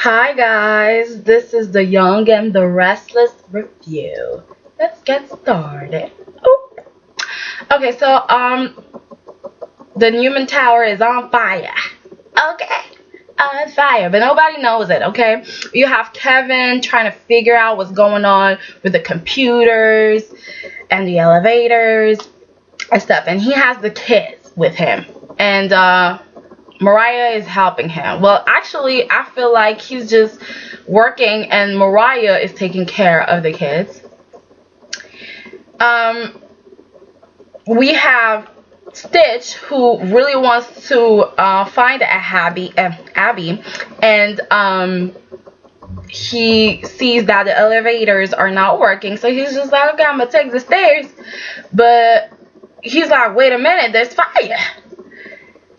Hi guys, this is the Young and the Restless review. Let's get started. Oop. Okay, so the Newman Tower is on fire. Okay, on fire, but nobody knows it. Okay, you have Kevin trying to figure out what's going on with the computers and the elevators and stuff, and he has the kids with him, and Mariah is helping him. Well, actually, I feel like he's just working and Mariah is taking care of the kids. We have Stitch, who really wants to find Abby, and he sees that the elevators are not working, so he's just like, okay, I'm gonna take the stairs, but he's like, wait a minute, there's fire.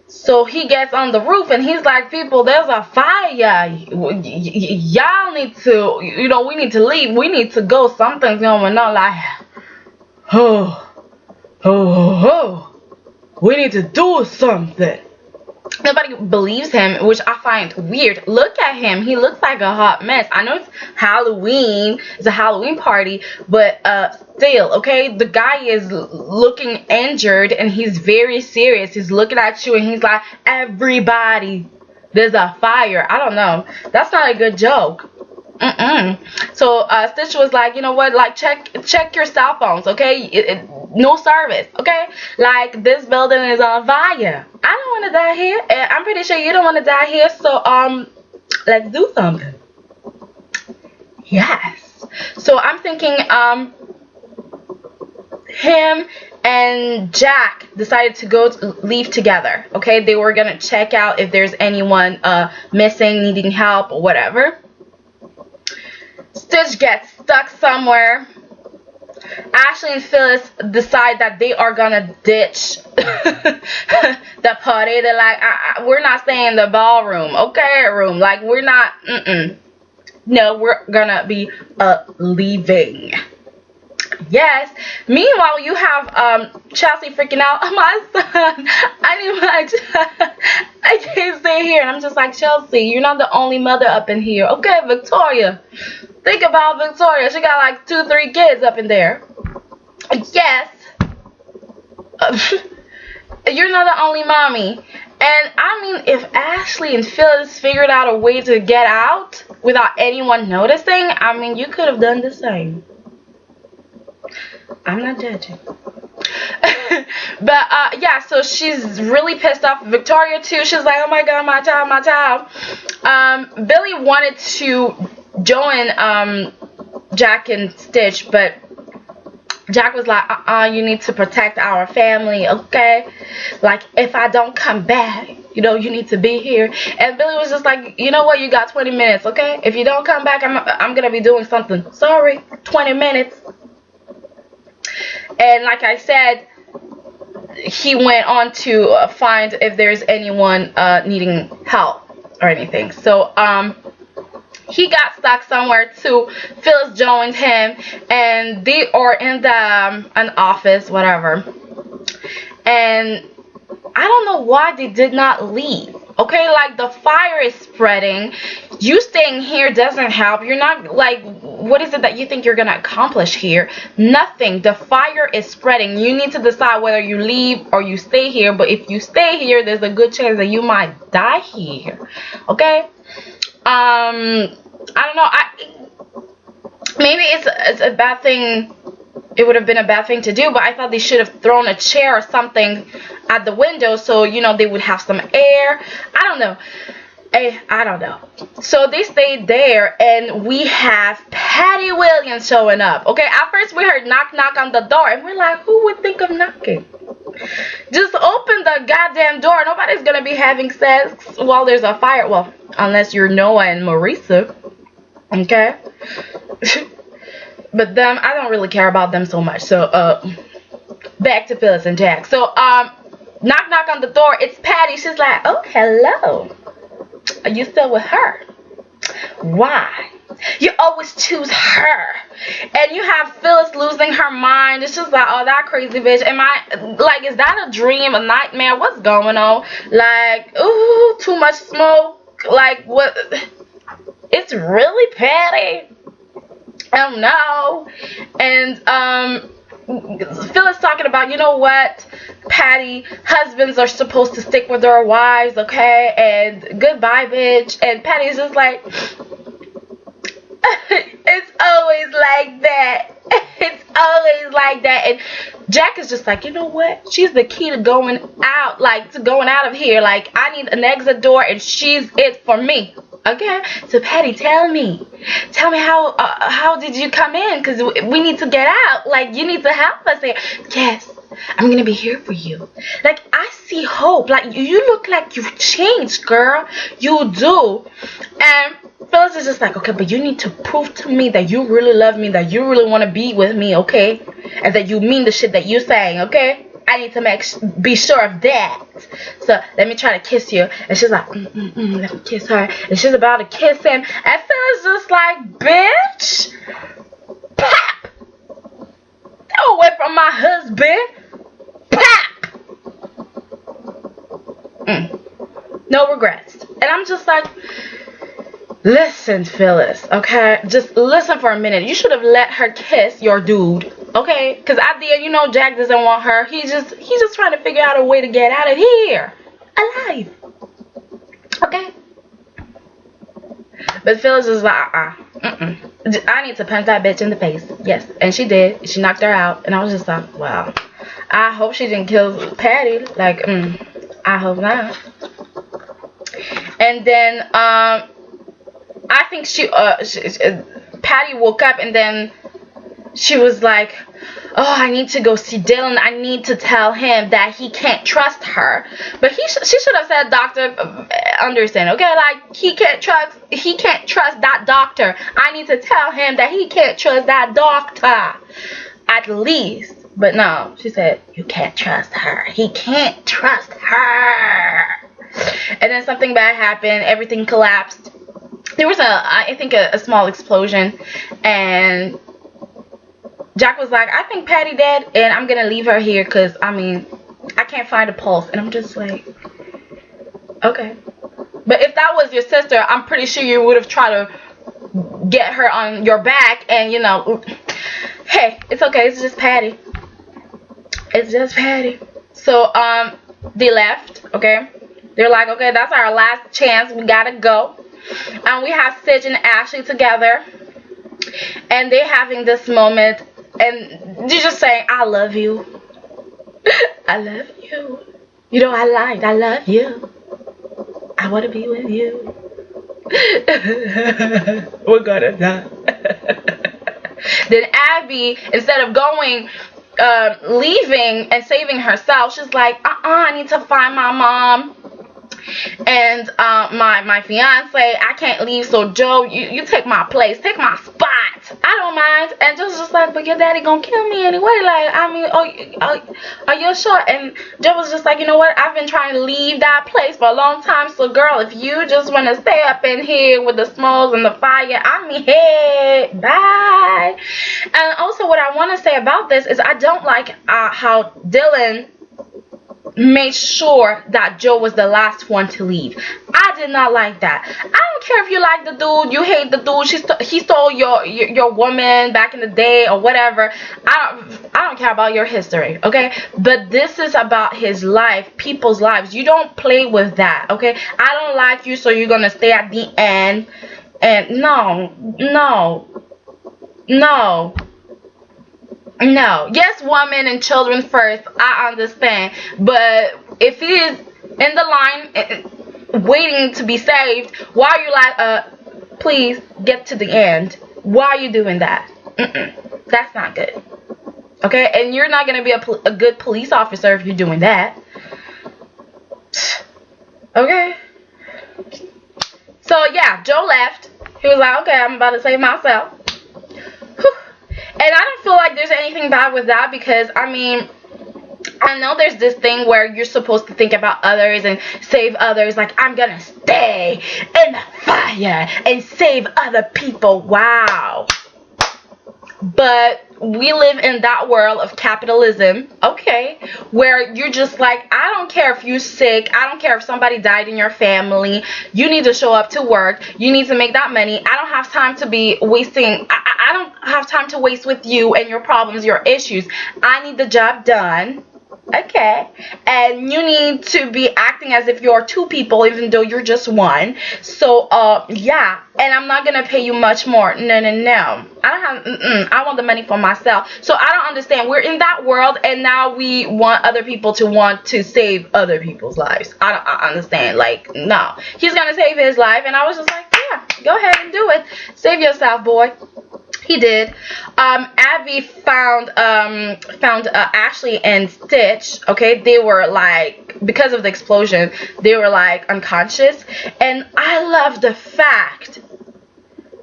So he gets on the roof and he's like, people, there's a fire. Y'all need to, we need to leave. We need to go. Something's going on. Like, we need to do something. Nobody believes him, which I find weird. Look at him. He looks like a hot mess. I know it's Halloween. It's a Halloween party. But still, okay? The guy is looking injured and he's very serious. He's looking at you and he's like, everybody, there's a fire. I don't know. That's not a good joke. So Stitch was like, you know what, like check your cell phones, okay? No service, okay? Like, this building is on fire. I don't want to die here, and I'm pretty sure you don't want to die here, so let's do something. Yes. So I'm thinking him and Jack decided to leave together, okay? They were gonna check out if there's anyone missing, needing help, or whatever. Stitch gets stuck somewhere. Ashley and Phyllis decide that they are gonna ditch the party. They're like, we're not staying in the ballroom, okay, room. Like, we're not, no, we're gonna be leaving. Yes. Meanwhile, you have Chelsea freaking out. Oh, my son, I need my child. I can't stay here. And I'm just like, Chelsea, you're not the only mother up in here. Okay, Victoria. Think about Victoria. She got like 2-3 kids up in there. Yes. You're not the only mommy. And I mean, if Ashley and Phyllis figured out a way to get out without anyone noticing, I mean, you could have done the same. I'm not judging. But yeah, so she's really pissed off. Victoria too. She's like, oh my god, my child. Billy wanted to join Jack and Stitch, but Jack was like, you need to protect our family, okay? Like, if I don't come back, you need to be here. And Billy was just like, you know what, you got 20 minutes, okay? If you don't come back, I'm gonna be doing something. Sorry, 20 minutes. And like I said, he went on to find if there's anyone needing help or anything. So he got stuck somewhere too. Phyllis joined him, and they are in an office, whatever. And I don't know why they did not leave. Okay, like, the fire is spreading. You staying here doesn't help. You're not, like, what is it that you think you're gonna accomplish here? Nothing. The fire is spreading. You need to decide whether you leave or you stay here. But if you stay here, there's a good chance that you might die here. Okay? I don't know. Maybe it's a bad thing. It would have been a bad thing to do, but I thought they should have thrown a chair or something at the window so, they would have some air. I don't know. I don't know. So they stayed there, and we have Patty Williams showing up. Okay, at first we heard knock on the door, and we're like, who would think of knocking? Just open the goddamn door. Nobody's gonna be having sex while there's a fire. Well, unless you're Noah and Marisa. Okay? But them, I don't really care about them so much. So, back to Phyllis and Jack. So, knock on the door. It's Patty. She's like, oh, hello. Are you still with her? Why? You always choose her. And you have Phyllis losing her mind. It's just like, oh, that crazy bitch. Is that a dream, a nightmare? What's going on? Like, ooh, too much smoke. Like, what? it's really petty. Oh no. And Phyllis talking about, you know what, Patty, husbands are supposed to stick with their wives, okay? And goodbye, bitch. And Patty's just like, it's always like that. It's always like that. And Jack is just like, you know what? She's the key to going out, like to going out of here. Like, I need an exit door, and she's it for me. Okay, so Patty, tell me how did you come in? Because we need to get out. Like, you need to help us here. Yes, I'm gonna be here for you. Like, I see hope. Like, you look like you've changed, girl. You do. And Phyllis is just like, okay, but you need to prove to me that you really love me, that you really want to be with me, okay? And that you mean the shit that you're saying, okay? I need to be sure of that. So let me try to kiss you. And she's like, let me kiss her. And she's about to kiss him. And Phyllis just like, bitch, pop, go away from my husband, pop. No regrets. And I'm just like, listen, Phyllis, okay? Just listen for a minute. You should have let her kiss your dude, okay? Because at the end, you know, Jack doesn't want her. He's just trying to figure out a way to get out of here alive, okay? But Phyllis is like, I need to punch that bitch in the face. Yes, and she did. She knocked her out, and I was just like, wow. I hope she didn't kill Patty. Like, I hope not. And then, I think Patty woke up, and then she was like, oh, I need to go see Dylan. I need to tell him that he can't trust her. But she should have said Dr. Anderson, okay? Like, he can't trust that doctor. I need to tell him that he can't trust that doctor, at least. But no, she said, you can't trust her. He can't trust her. And then something bad happened. Everything collapsed. There was I think a small explosion, and Jack was like, I think Patty dead, and I'm gonna leave her here because I can't find a pulse. And I'm just like, okay. But if that was your sister, I'm pretty sure you would have tried to get her on your back, and you know, hey, it's okay, it's just Patty. It's just Patty. So they left, okay? They're like, okay, that's our last chance, we gotta go. And we have Sid and Ashley together, and they're having this moment, and they're just saying, I love you. I love you. You know, I love you. I want to be with you. We're gonna die. Then Abby, instead of going, leaving and saving herself, she's like, I need to find my mom. And my fiance, I can't leave, so Joe, you take my place, take my spot. I don't mind. And Joe's just like, but your daddy gonna kill me anyway. Like, are you sure? And Joe was just like, you know what? I've been trying to leave that place for a long time. So girl, if you just want to stay up in here with the smokes and the fire, hey, bye. And also, what I want to say about this is I don't like how Dylan made sure that Joe was the last one to leave. I did not like that. I don't care if you like the dude, you hate the dude, he stole your woman back in the day or whatever. I don't care about your history, okay? But this is about his life, people's lives. You don't play with that, okay? I don't like you, so you're gonna stay at the end. And no. Yes, women and children first, I understand. But if he is in the line waiting to be saved, why are you like, please get to the end? Why are you doing that? That's not good. Okay? And you're not going to be a good police officer if you're doing that. Okay? So, yeah, Joe left. He was like, okay, I'm about to save myself. And I don't feel like there's anything bad with that because, I know there's this thing where you're supposed to think about others and save others. Like, I'm gonna stay in the fire and save other people. Wow. But we live in that world of capitalism, okay, where you're just like, I don't care if you're sick, I don't care if somebody died in your family, you need to show up to work, you need to make that money. I don't have time to be wasting, I don't have time to waste with you and your problems, your issues. I need the job done. Okay, and you need to be acting as if you're two people even though you're just one. So yeah, and I'm not gonna pay you much more. No, I don't have, I want the money for myself. So I don't understand, we're in that world and now we want other people to want to save other people's lives. I understand, like, no, he's gonna save his life. And I was just like, yeah, go ahead and do it, save yourself, boy. He did. Abby found Ashley and Stitch. Okay, they were like, because of the explosion, they were like unconscious. And I love the fact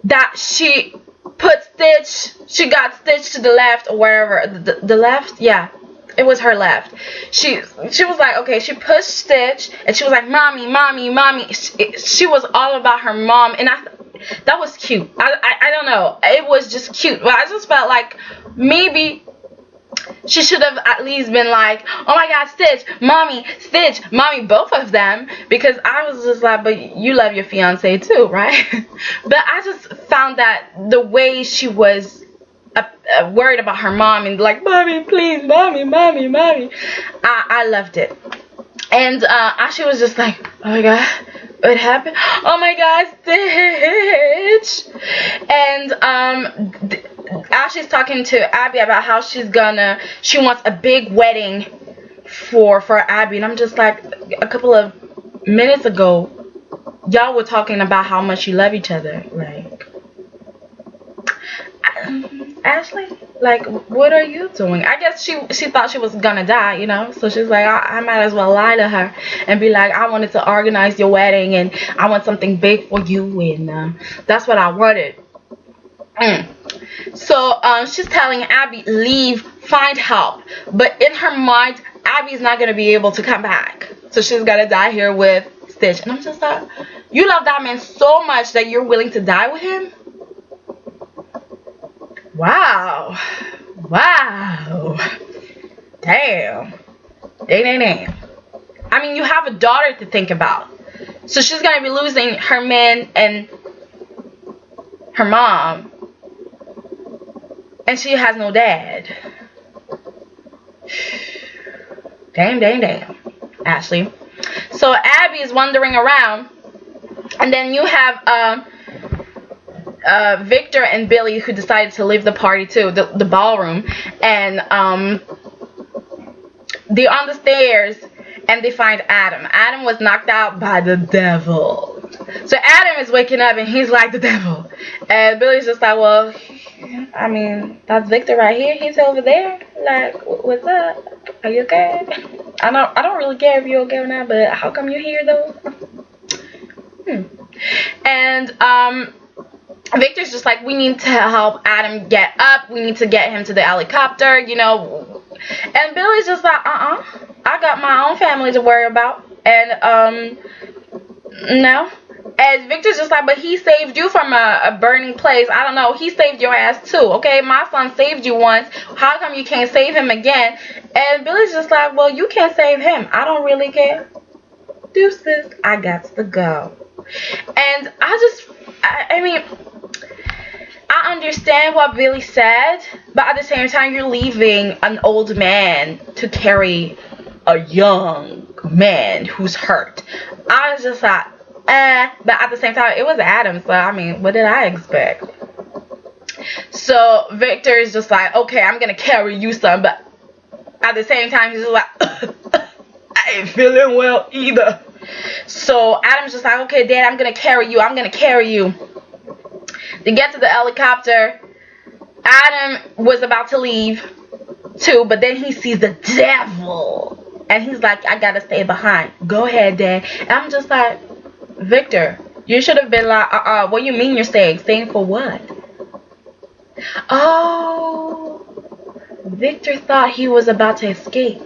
that she got Stitch to the left or wherever. The left, yeah. It was her left. She was like, okay, she pushed Stitch and she was like, mommy. She was all about her mom, and that was cute. I don't know. It was just cute. But I just felt like maybe she should have at least been like, oh my God, Stitch, mommy, both of them. Because I was just like, but you love your fiance too, right? But I just found that the way she was worried about her mom and like, mommy, please, mommy. I loved it. And Ashley was just like, oh my God, what happened? Oh my God, Stitch. And Ashley's talking to Abby about how she wants a big wedding for Abby. And I'm just like, a couple of minutes ago, y'all were talking about how much you love each other. Like, Ashley, like, what are you doing? I guess she thought she was gonna die, you know, so she's like, I might as well lie to her and be like, I wanted to organize your wedding and I want something big for you, and that's what I wanted. So she's telling Abby, leave, find help, but in her mind, Abby's not gonna be able to come back, so she's gonna die here with Stitch. And I'm just like, you love that man so much that you're willing to die with him? Wow. Damn. I mean, you have a daughter to think about. So she's going to be losing her man and her mom. And she has no dad. Damn. Ashley. So Abby is wandering around. And then you have Victor and Billy, who decided to leave the party too, the ballroom, and they're on the stairs and they find Adam. Adam was knocked out by the devil. So Adam is waking up and he's like, the devil. And Billy's just like, well, I mean, that's Victor right here. He's over there. Like, what's up? Are you okay? I don't really care if you're okay or not, but how come you're here though? And Victor's just like, we need to help Adam get up. We need to get him to the helicopter, you know. And Billy's just like, I got my own family to worry about. And, no. And Victor's just like, but he saved you from a burning place. I don't know. He saved your ass too, okay? My son saved you once. How come you can't save him again? And Billy's just like, well, you can't save him. I don't really care. Deuces. I got to go. And I mean, I understand what Billy said, but at the same time, you're leaving an old man to carry a young man who's hurt. I was just like, but at the same time, it was Adam, so I mean, what did I expect? So Victor is just like, okay, I'm gonna carry you, son, but at the same time, he's just like, I ain't feeling well either. So Adam's just like, okay, Dad, I'm gonna carry you. They get to the helicopter. Adam was about to leave too, but then he sees the devil. And he's like, I gotta stay behind. Go ahead, Dad. And I'm just like, Victor, you should have been like, what do you mean you're staying? Staying for what? Oh, Victor thought he was about to escape.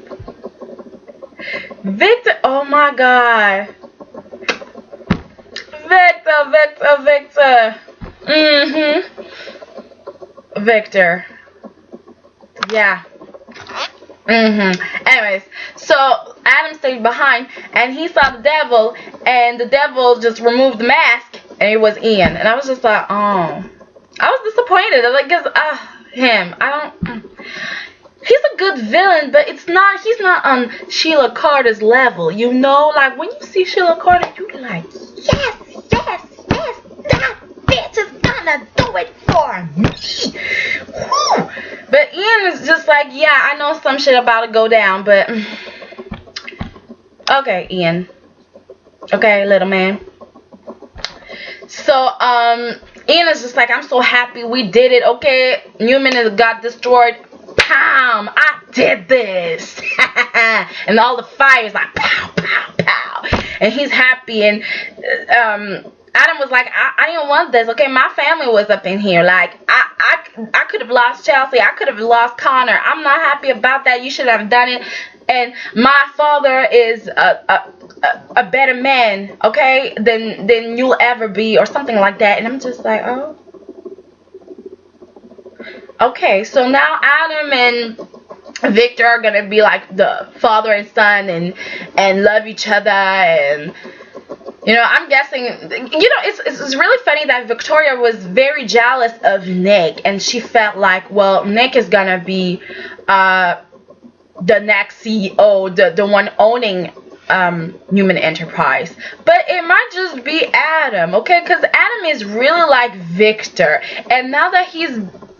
Victor, oh my God. Victor. Victor. Yeah. Anyways, so Adam stayed behind, and he saw the devil, and the devil just removed the mask, and it was Ian. And I was just like, oh. I was disappointed. I was like, him. I don't. He's a good villain, but he's not on Sheila Carter's level. You know, like when you see Sheila Carter, you're like, yes, that bitch is gonna do it for me. Whew. But Ian is just like, yeah, I know some shit about to go down, but okay, Ian. Okay, little man. So, Ian is just like, I'm so happy we did it. Okay, Newman got destroyed. Pow! I did this. And all the fires like pow, pow, pow. And he's happy. And Adam was like, I didn't want this. Okay, my family was up in here. Like, I could have lost Chelsea. I could have lost Connor. I'm not happy about that. You should have done it. And my father is a better man, okay, than you'll ever be, or something like that. And I'm just like, oh. Okay, so now Adam and Victor are gonna be like the father and son and love each other, and I'm guessing, it's really funny that Victoria was very jealous of Nick, and she felt like, well, Nick is gonna be the next CEO, the one owning Human Enterprise. But it might just be Adam, okay? Because Adam is really like Victor, and now that he's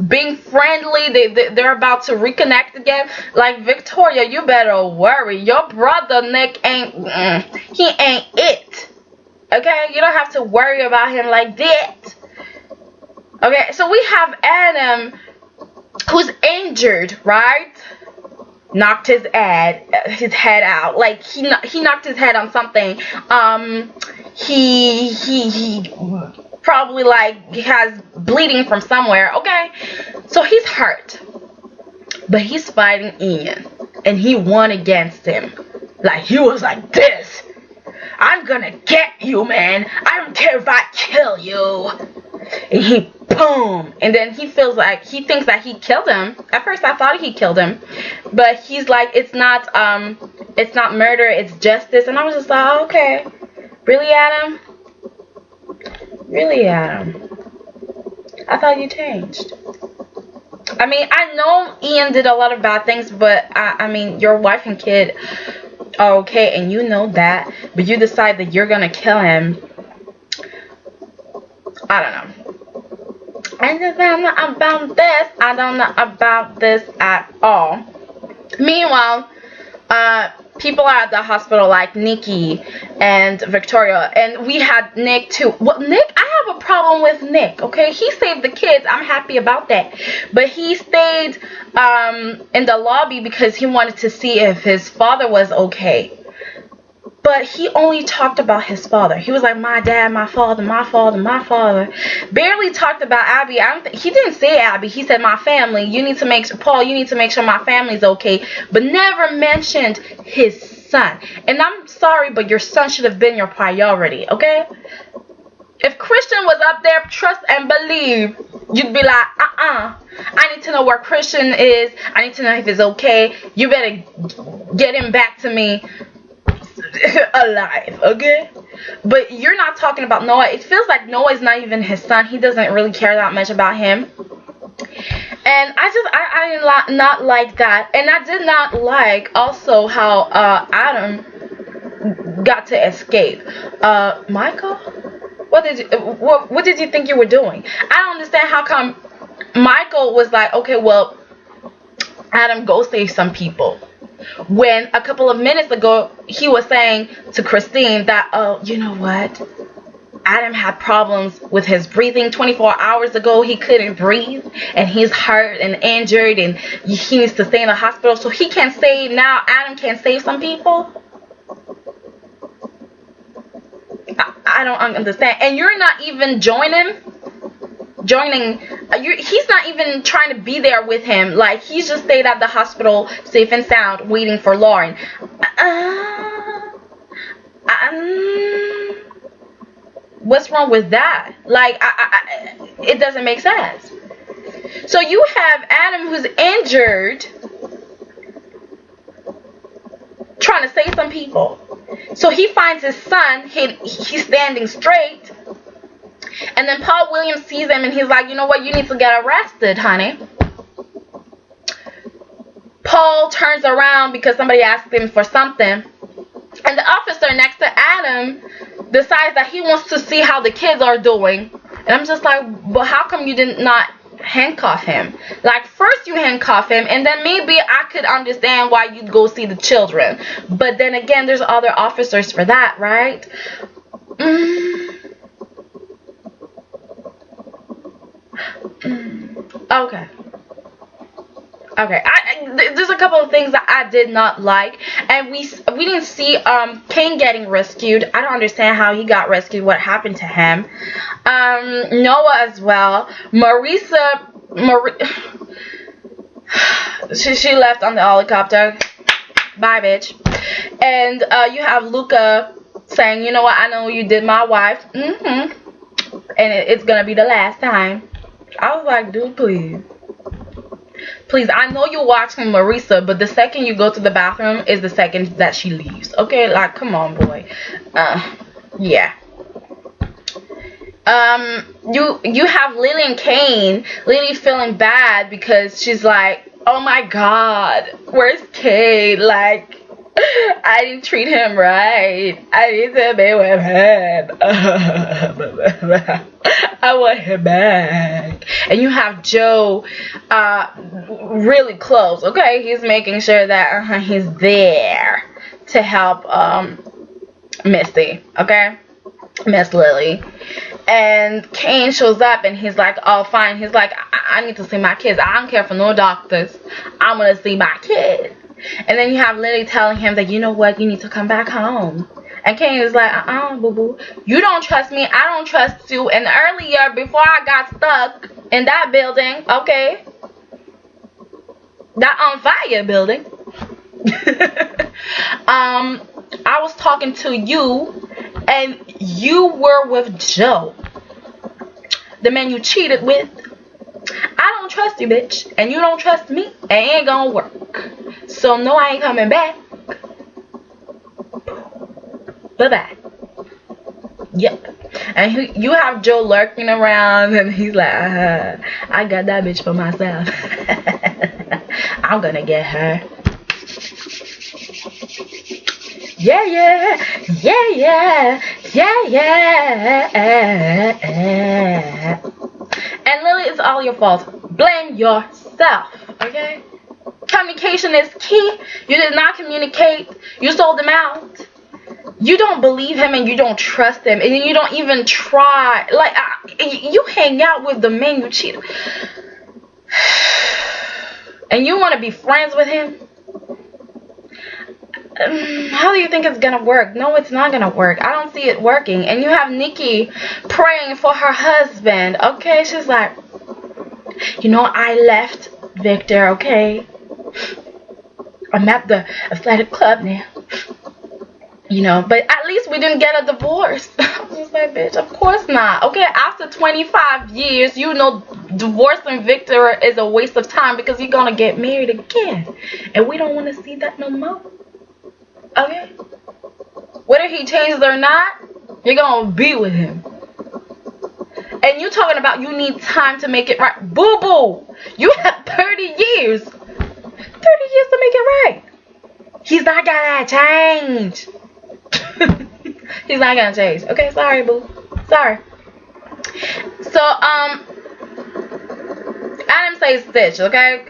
being friendly, they're about to reconnect again. Like, Victoria, you better worry. Your brother Nick ain't it. Okay, you don't have to worry about him like that. Okay, so we have Adam, who's injured, right? Knocked his head out. Like, he knocked his head on something. He probably like has bleeding from somewhere. Okay, so he's hurt, but he's fighting Ian, and he won against him. Like, he was like, this, I'm gonna get you, man. I don't care if I kill you. And he boom, and then he thinks that he killed him. At first I thought he killed him, but he's like, it's not murder, it's justice. And I was just like, oh, okay, really, Adam? Really, Adam? I thought you changed. I mean, I know Ian did a lot of bad things, but I mean, your wife and kid are okay, and you know that, but you decide that you're gonna kill him. I don't know. I don't know about this. I don't know about this at all. Meanwhile, people are at the hospital, like Nikki and Victoria, and we had Nick too. Well, Nick, I have a problem with Nick, okay? He saved the kids. I'm happy about that. But he stayed in the lobby because he wanted to see if his father was okay. But he only talked about his father. He was like, my dad, my father, my father, my father. Barely talked about Abby. He didn't say Abby. He said my family. You need to make sure my family's okay. But never mentioned his son. And I'm sorry, but your son should have been your priority, okay? If Christian was up there, trust and believe, you'd be like, I need to know where Christian is. I need to know if he's okay. You better get him back to me alive, okay? But you're not talking about Noah. It feels like Noah is not even his son. He doesn't really care that much about him. And I did not like that. And I did not like also how Adam got to escape. Michael? What did you think you were doing? I don't understand how come Michael was like, okay, well, Adam, go save some people. When a couple of minutes ago, he was saying to Christine that, oh, you know what? Adam had problems with his breathing 24 hours ago. He couldn't breathe, and he's hurt and injured, and he needs to stay in the hospital. So he can save now. Adam can save some people. I don't understand. And you're not even joining. He's not even trying to be there with him. Like, he's just stayed at the hospital safe and sound waiting for Lauren. What's wrong with that? Like, it doesn't make sense. So you have Adam who's injured trying to save some people. So he finds his son, he's standing straight. And then Paul Williams sees him and he's like, you know what, you need to get arrested, honey. Paul turns around because somebody asked him for something. And the officer next to Adam decides that he wants to see how the kids are doing. And I'm just like, but how come you did not handcuff him? Like, first you handcuff him, and then maybe I could understand why you'd go see the children. But then again, there's other officers for that, right? Okay. There's a couple of things that I did not like, and we didn't see Cain getting rescued. I don't understand how he got rescued. What happened to him? Noah as well. She left on the helicopter. Bye, bitch. And you have Luca saying, you know what? I know you did my wife. And it's gonna be the last time. I was like, dude, please. Please, I know you're watching Marisa, but the second you go to the bathroom is the second that she leaves. Okay, like, come on, boy. Yeah. You have Lily and Cain. Lily feeling bad because she's like, oh my God, where's Cain? Like, I didn't treat him right. I need to be with him. I want him back. And you have Joe really close. Okay, he's making sure that he's there to help Missy. Okay, Miss Lily. And Cain shows up and he's like, oh fine. He's like, I need to see my kids. I don't care for no doctors. I'm gonna see my kids. And then you have Lily telling him that, you know what, you need to come back home. And Cain is like, boo-boo. You don't trust me. I don't trust you. And earlier, before I got stuck in that building, okay, that on fire building, I was talking to you, and you were with Joe, the man you cheated with. I don't trust you, bitch. And you don't trust me. It ain't gonna work. So, no, I ain't coming back. Bye-bye. Yep. And you have Joe lurking around, and he's like, I got that bitch for myself. I'm gonna get her. Yeah. And Lily, it's all your fault. Blame yourself, okay? Communication is key. You did not communicate. You sold him out. You don't believe him and you don't trust him, and you don't even try. Like, you hang out with the man you cheated, and you want to be friends with him. How do you think it's gonna work? No, it's not gonna work. I don't see it working. And you have Nikki praying for her husband. Okay, she's like, you know, I left Victor. Okay, I'm at the athletic club now. You know, but at least we didn't get a divorce. I was like, bitch, of course not. Okay, after 25 years, you know, divorcing Victor is a waste of time because you're gonna get married again, and we don't want to see that no more. Okay, whether he changes or not, you're gonna be with him. And you talking about you need time to make it right. Boo boo, you have 30 years. 30 years to make it right. He's not gonna change. He's not gonna change. Okay, sorry, boo. Sorry. So, Adam says Stitch, okay?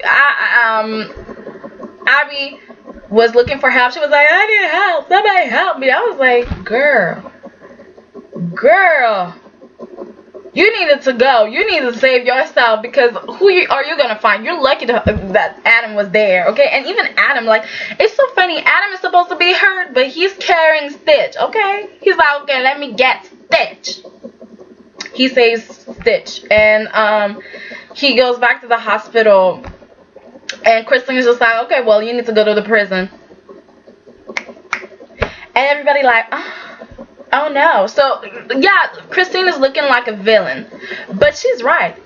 Abby was looking for help. She was like, I need help. Somebody help me. I was like, girl. You needed to go. You need to save yourself, because who are you going to find? You're lucky that Adam was there, okay? And even Adam, like, it's so funny. Adam is supposed to be hurt, but he's carrying Stitch, okay? He's like, okay, let me get Stitch. He saves Stitch. And he goes back to the hospital. And Kristen is just like, okay, well, you need to go to the prison. And everybody like, oh no. So, yeah, Christine is looking like a villain. But she's right.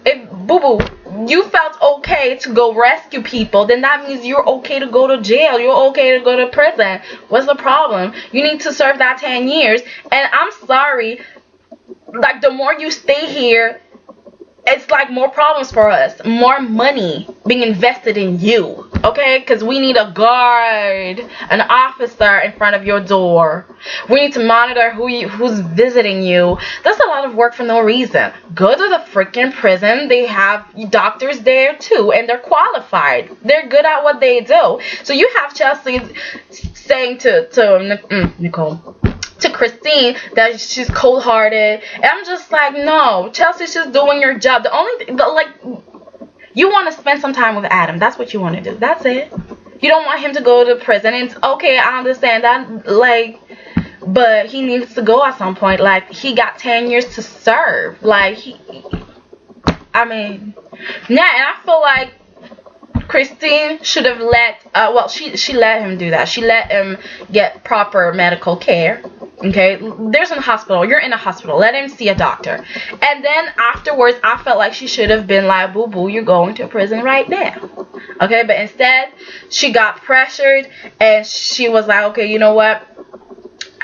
Boo-boo, you felt okay to go rescue people, then that means you're okay to go to jail. You're okay to go to prison. What's the problem? You need to serve that 10 years. And I'm sorry, like, the more you stay here, it's like more problems for us, more money being invested in you, okay? Because we need a guard, an officer in front of your door. We need to monitor who's visiting you. That's a lot of work for no reason. Go to the freaking prison. They have doctors there too, and they're qualified. They're good at what they do. So you have Chelsea saying to Nicole, to Christine, that she's cold-hearted, and I'm just like, no, Chelsea's just doing your job. The only thing, like, you want to spend some time with Adam. That's what you want to do. That's it. You don't want him to go to prison. It's okay, I understand that, like, but he needs to go at some point. Like, he got 10 years to serve. Like, I mean, yeah, and I feel like Christine should have she let him do that. She let him get proper medical care. Okay, there's a hospital. You're in a hospital. Let him see a doctor. And then afterwards, I felt like she should have been like, boo boo, you're going to prison right now. Okay, but instead, she got pressured and she was like, okay, you know what?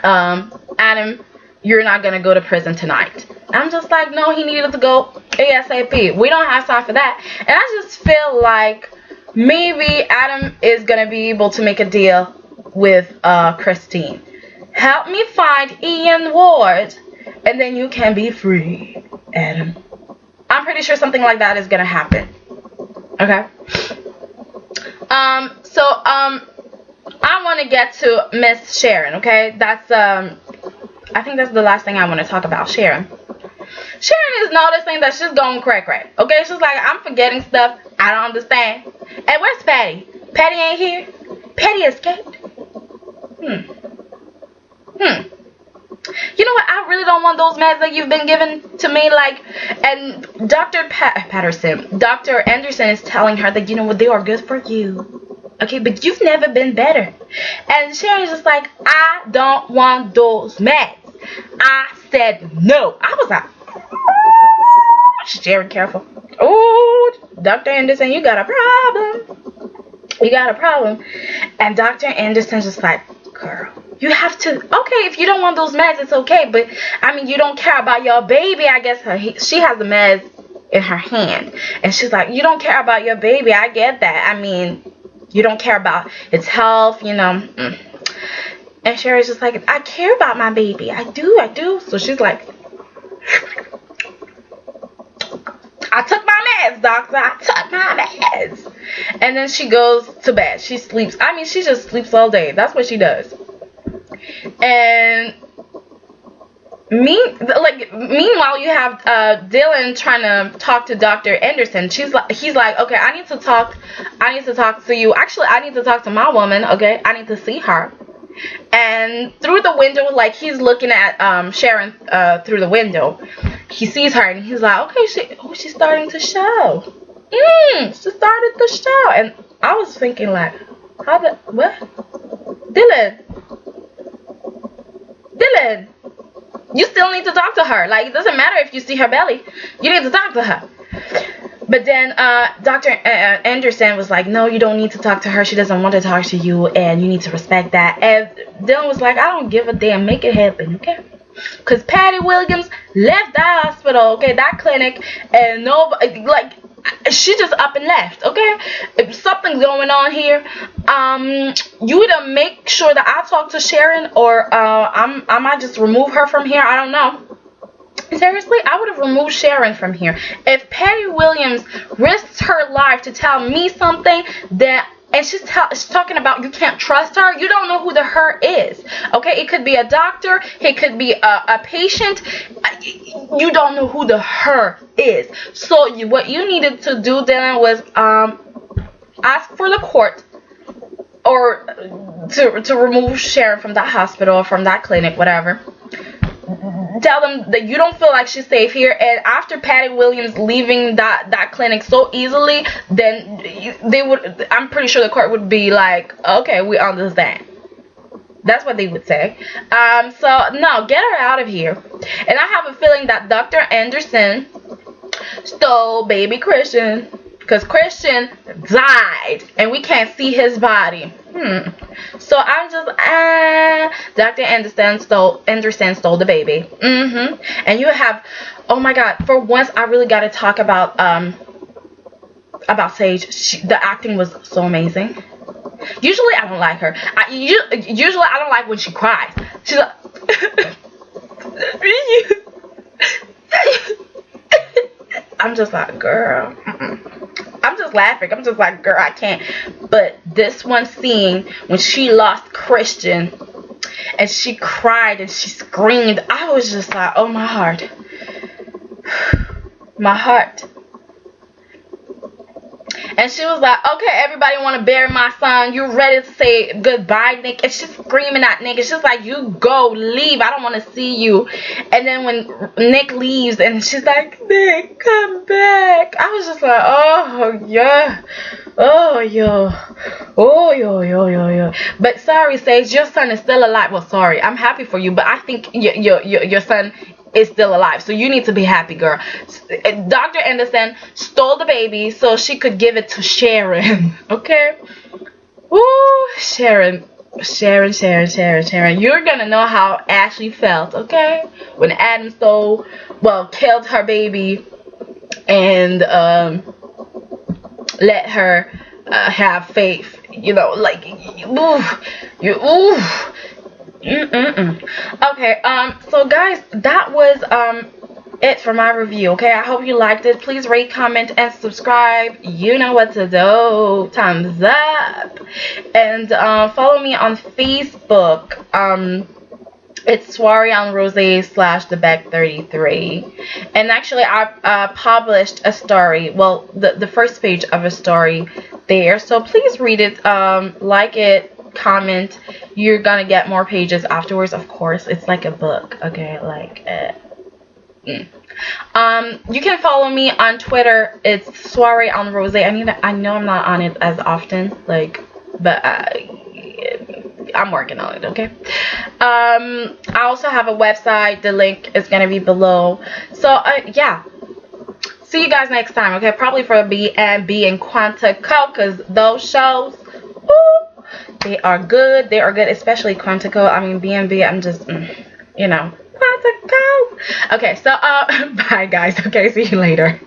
Adam, you're not going to go to prison tonight. I'm just like, no, he needed to go ASAP. We don't have time for that. And I just feel like maybe Adam is going to be able to make a deal with Christine. Help me find Ian Ward, and then you can be free, Adam. I'm pretty sure something like that is gonna happen. Okay. I want to get to Miss Sharon. Okay, that's I think that's the last thing I want to talk about. Sharon. Sharon is noticing that she's going cray. Okay, she's like, I'm forgetting stuff. I don't understand. And where's Patty? Patty ain't here. Patty escaped. You know what? I really don't want those meds that you've been given to me. Like, and Dr. Dr. Anderson is telling her that, you know what, they are good for you. Okay, but you've never been better. And Sharon's just like, I don't want those meds. I said no. I was like, Sharon, careful. Oh, Dr. Anderson, you got a problem. You got a problem. And Dr. Anderson's just like, girl, you have to, okay, if you don't want those meds, it's okay, but I mean, you don't care about your baby. I guess she has the meds in her hand, and she's like, you don't care about your baby. I get that. I mean, you don't care about its health, you know. And Sherry's just like, I care about my baby. I do. So she's like, I took my meds, doctor. I took my meds. And then she goes to bed. She sleeps. I mean, she just sleeps all day. That's what she does. And meanwhile, you have Dylan trying to talk to Dr. Anderson. He's like, okay, I need to talk to you. Actually, I need to talk to my woman. Okay, I need to see her. And through the window, like, he's looking at Sharon through the window. He sees her and he's like, okay, she's starting to show. She started to show. And I was thinking, like, what? Dylan, you still need to talk to her. Like, it doesn't matter if you see her belly. You need to talk to her. But then Dr. Anderson was like, no, you don't need to talk to her. She doesn't want to talk to you, and you need to respect that. And Dylan was like, I don't give a damn. Make it happen, okay? Because Patty Williams left that hospital, okay, that clinic, and nobody, like, she just up and left, okay? If something's going on here, you either make sure that I talk to Sharon, or I might just remove her from here. I don't know. Seriously, I would have removed Sharon from here. If Patty Williams risks her life to tell me something, and she's talking about you can't trust her, you don't know who the her is. Okay, it could be a doctor, it could be a patient. You don't know who the her is. So what you needed to do then was ask for the court or to remove Sharon from that hospital, from that clinic, whatever. Tell them that you don't feel like she's safe here, and after Patty Williams leaving that clinic so easily, then I'm pretty sure the court would be like, okay, we understand. That's what they would say. So no, get her out of here. And I have a feeling that Dr. Anderson stole baby Christian. because Christian died and we can't see his body. So I'm just, Dr. Anderson stole the baby. And you have, oh my God, for once I really got to talk about Sage. The acting was so amazing. Usually I don't like her. Usually I don't like when she cries. She's like, I'm just like, girl. I'm just laughing. I'm just like, girl, I can't. But this one scene when she lost Christian and she cried and she screamed, I was just like, oh, my heart. My heart. And she was like, okay, everybody want to bury my son. You ready to say goodbye, Nick? And she's screaming at Nick. It's just like, you go, leave. I don't want to see you. And then when Nick leaves and she's like, Nick, come back. I was just like, oh, yeah. Oh, yo. Oh, yo. But sorry, Sage, your son is still alive. Well, sorry. I'm happy for you, but I think your son is still alive, so you need to be happy, girl. Dr. Anderson stole the baby so she could give it to Sharon. Okay? Woo, Sharon. You're gonna know how Ashley felt, okay? When Adam killed her baby and let her have faith. You know, like, Okay, so guys, that was it for my review. Okay, I hope you liked it. Please rate, comment, and subscribe. You know what to do. Thumbs up. And follow me on Facebook. It's soireeonrosay /thebeck33. And actually, I published a story. Well, the first page of a story there. So please read it. Like it. Comment. You're gonna get more pages afterwards, of course. It's like a book, okay? Like you can follow me on Twitter. It's soireeonrosay. I know I'm not on it as often, like, but I'm working on it, okay? I also have a website. The link is gonna be below. So yeah, see you guys next time, okay? Probably for B&B and Quantico, because those shows, ooh, they are good. They are good, especially Quantico. I mean, B&B, I'm just, Quantico. Okay, so, bye, guys. Okay, see you later.